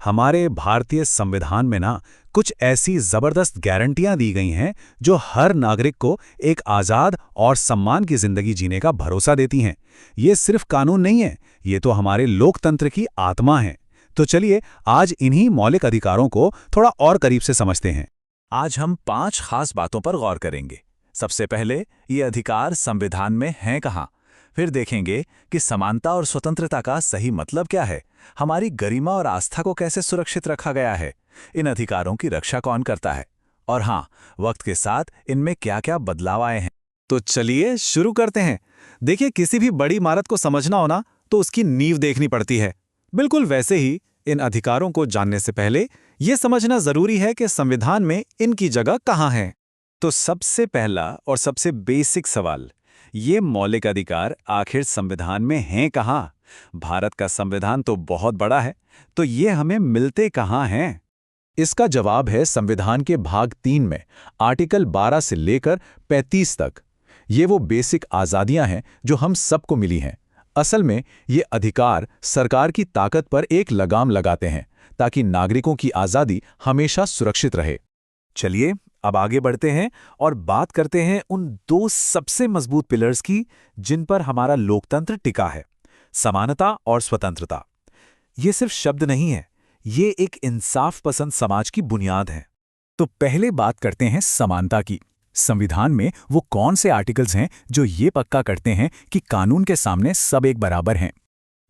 हमारे भारतीय संविधान में ना कुछ ऐसी जबरदस्त गारंटियां दी गई हैं जो हर नागरिक को एक आज़ाद और सम्मान की जिंदगी जीने का भरोसा देती हैं। ये सिर्फ कानून नहीं है, ये तो हमारे लोकतंत्र की आत्मा है। तो चलिए आज इन्हीं मौलिक अधिकारों को थोड़ा और करीब से समझते हैं। आज हम 5 खास बातों पर गौर करेंगे। सबसे पहले, ये अधिकार संविधान में हैं कहाँ। फिर देखेंगे कि समानता और स्वतंत्रता का सही मतलब क्या है, हमारी गरिमा और आस्था को कैसे सुरक्षित रखा गया है, इन अधिकारों की रक्षा कौन करता है, और हाँ, वक्त के साथ इनमें क्या क्या बदलाव आए हैं। तो चलिए शुरू करते हैं। देखिए, किसी भी बड़ी इमारत को समझना हो ना तो उसकी नींव देखनी पड़ती है। बिल्कुल वैसे ही इन अधिकारों को जानने से पहले यह समझना जरूरी है कि संविधान में इनकी जगह कहाँ है। तो सबसे पहला और सबसे बेसिक सवाल, ये मौलिक अधिकार आखिर संविधान में हैं कहाँ? भारत का संविधान तो बहुत बड़ा है, तो ये हमें मिलते कहाँ हैं? इसका जवाब है संविधान के भाग 3 में आर्टिकल 12 से लेकर 35 तक। ये वो बेसिक आज़ादियां हैं जो हम सबको मिली हैं। असल में ये अधिकार सरकार की ताकत पर एक लगाम लगाते हैं ताकि नागरिकों की आज़ादी हमेशा सुरक्षित रहे। चलिए अब आगे बढ़ते हैं और बात करते हैं उन 2 सबसे मजबूत पिलर्स की जिन पर हमारा लोकतंत्र टिका है, समानता और स्वतंत्रता। ये सिर्फ शब्द नहीं है, ये एक इंसाफ पसंद समाज की बुनियाद है। तो पहले बात करते हैं समानता की। संविधान में वो कौन से आर्टिकल्स हैं जो ये पक्का करते हैं कि कानून के सामने सब एक बराबर हैं?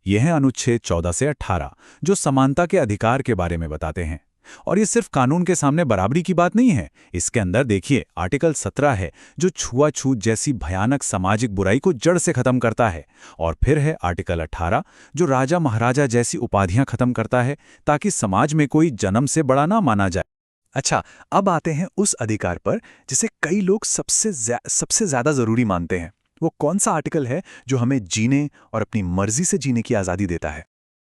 यह है अनुच्छेद 14 से 18 जो समानता के अधिकार के बारे में बताते हैं। और ये सिर्फ कानून के सामने बराबरी की बात नहीं है। इसके अंदर देखिए आर्टिकल 17 है जो छुआछूत जैसी भयानक सामाजिक बुराई को जड़ से खत्म करता है। और फिर है आर्टिकल 18 जो राजा महाराजा जैसी उपाधियां खत्म करता है ताकि समाज में कोई जन्म से बड़ा ना माना जाए। अच्छा, अब आते हैं उस अधिकार पर जिसे कई लोग सबसे ज्यादा जरूरी मानते हैं। वो कौन सा आर्टिकल है जो हमें जीने और अपनी मर्जी से जीने की आजादी देता है?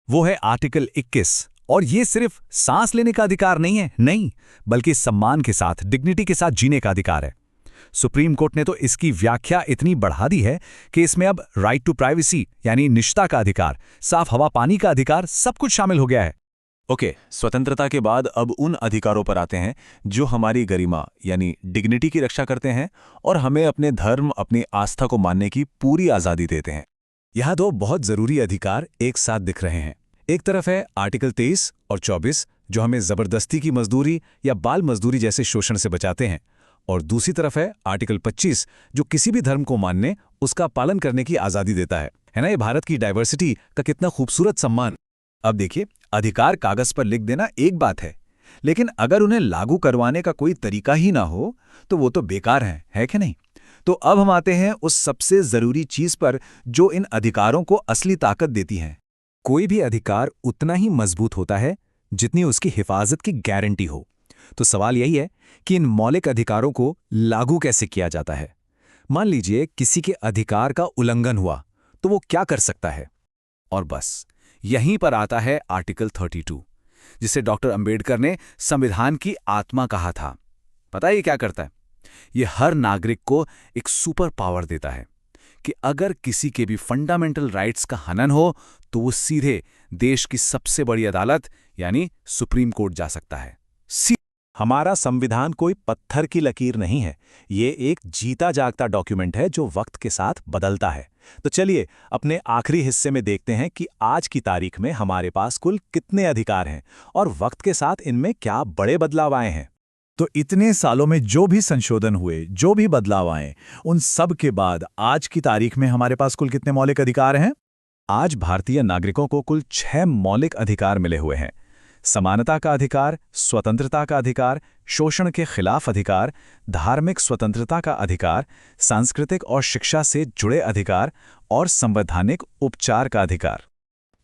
वो है आर्टिकल 21। और ये सिर्फ सांस लेने का अधिकार नहीं है, नहीं, बल्कि सम्मान के साथ, डिग्निटी के साथ जीने का अधिकार है। सुप्रीम कोर्ट ने तो इसकी व्याख्या इतनी बढ़ा दी है कि इसमें अब राइट टू प्राइवेसी यानी निजता का अधिकार, साफ हवा पानी का अधिकार, सब कुछ शामिल हो गया है। ओके, स्वतंत्रता के बाद अब उन अधिकारों पर आते हैं जो हमारी गरिमा यानी डिग्निटी की रक्षा करते हैं और हमें अपने धर्म, अपनी आस्था को मानने की पूरी आज़ादी देते हैं। यहाँ 2 बहुत ज़रूरी अधिकार एक साथ दिख रहे हैं। एक तरफ है आर्टिकल 23 और 24 जो हमें ज़बरदस्ती की मजदूरी या बाल मजदूरी जैसे शोषण से बचाते हैं, और दूसरी तरफ है आर्टिकल 25 जो किसी भी धर्म को मानने, उसका पालन करने की आज़ादी देता है ना? ये भारत की डाइवर्सिटी का कितना खूबसूरत सम्मान। अब देखिए, अधिकार कागज पर लिख देना एक बात है, लेकिन अगर उन्हें लागू करवाने का कोई तरीका ही ना हो तो वो तो बेकार है कि नहीं? तो अब हम आते हैं उस सबसे जरूरी चीज पर जो इन अधिकारों को असली ताकत देती है। कोई भी अधिकार उतना ही मजबूत होता है जितनी उसकी हिफाजत की गारंटी हो। तो सवाल यही है कि इन मौलिक अधिकारों को लागू कैसे किया जाता है। मान लीजिए किसी के अधिकार का उल्लंघन हुआ तो वो क्या कर सकता है? और बस यहीं पर आता है आर्टिकल 32 जिसे डॉक्टर अंबेडकर ने संविधान की आत्मा कहा था। पता है ये क्या करता है? ये हर नागरिक को एक सुपर पावर देता है कि अगर किसी के भी फंडामेंटल राइट्स का हनन हो तो वो सीधे देश की सबसे बड़ी अदालत यानी सुप्रीम कोर्ट जा सकता है। हमारा संविधान कोई पत्थर की लकीर नहीं है, ये एक जीता जागता डॉक्यूमेंट है जो वक्त के साथ बदलता है। तो चलिए अपने आखिरी हिस्से में देखते हैं कि आज की तारीख में हमारे पास कुल कितने अधिकार हैं और वक्त के साथ इनमें क्या बड़े बदलाव आए हैं। तो इतने सालों में जो भी संशोधन हुए, जो भी बदलाव आए, उन सब के बाद आज की तारीख में हमारे पास कुल कितने मौलिक अधिकार हैं? आज भारतीय नागरिकों को कुल 6 मौलिक अधिकार मिले हुए हैं। समानता का अधिकार, स्वतंत्रता का अधिकार, शोषण के खिलाफ अधिकार, धार्मिक स्वतंत्रता का अधिकार, सांस्कृतिक और शिक्षा से जुड़े अधिकार और संवैधानिक उपचार का अधिकार।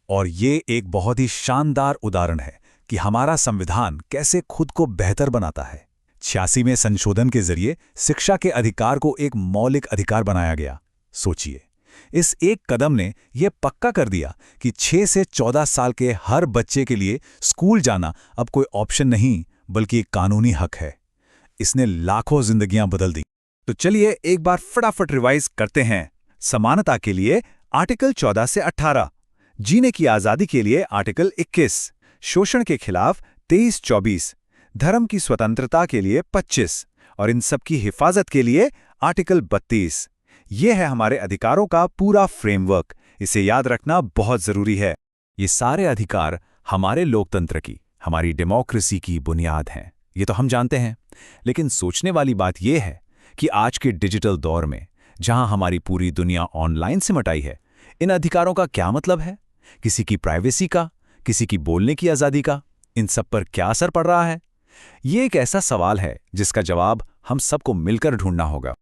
और ये एक बहुत ही शानदार उदाहरण है कि हमारा संविधान कैसे खुद को बेहतर बनाता है। 86वें संशोधन के जरिए शिक्षा के अधिकार को एक मौलिक अधिकार बनाया गया। सोचिए, इस एक कदम ने यह पक्का कर दिया कि 6 से 14 साल के हर बच्चे के लिए स्कूल जाना अब कोई ऑप्शन नहीं बल्कि एक कानूनी हक है। इसने लाखों जिंदगियां बदल दी। तो चलिए एक बार फटाफट रिवाइज करते हैं। समानता के लिए आर्टिकल 14 से 18, जीने की आजादी के लिए आर्टिकल 21, शोषण के खिलाफ 23-24, धर्म की स्वतंत्रता के लिए 25 और इन सब की हिफाजत के लिए आर्टिकल 32। ये है हमारे अधिकारों का पूरा फ्रेमवर्क। इसे याद रखना बहुत जरूरी है। ये सारे अधिकार हमारे लोकतंत्र की, हमारी डेमोक्रेसी की बुनियाद हैं। ये तो हम जानते हैं, लेकिन सोचने वाली बात यह है कि आज के डिजिटल दौर में, जहां हमारी पूरी दुनिया ऑनलाइन सिमटाई है, इन अधिकारों का क्या मतलब है? किसी की प्राइवेसी का, किसी की बोलने की आज़ादी का, इन सब पर क्या असर पड़ रहा है? ये एक ऐसा सवाल है जिसका जवाब हम सबको मिलकर ढूंढना होगा।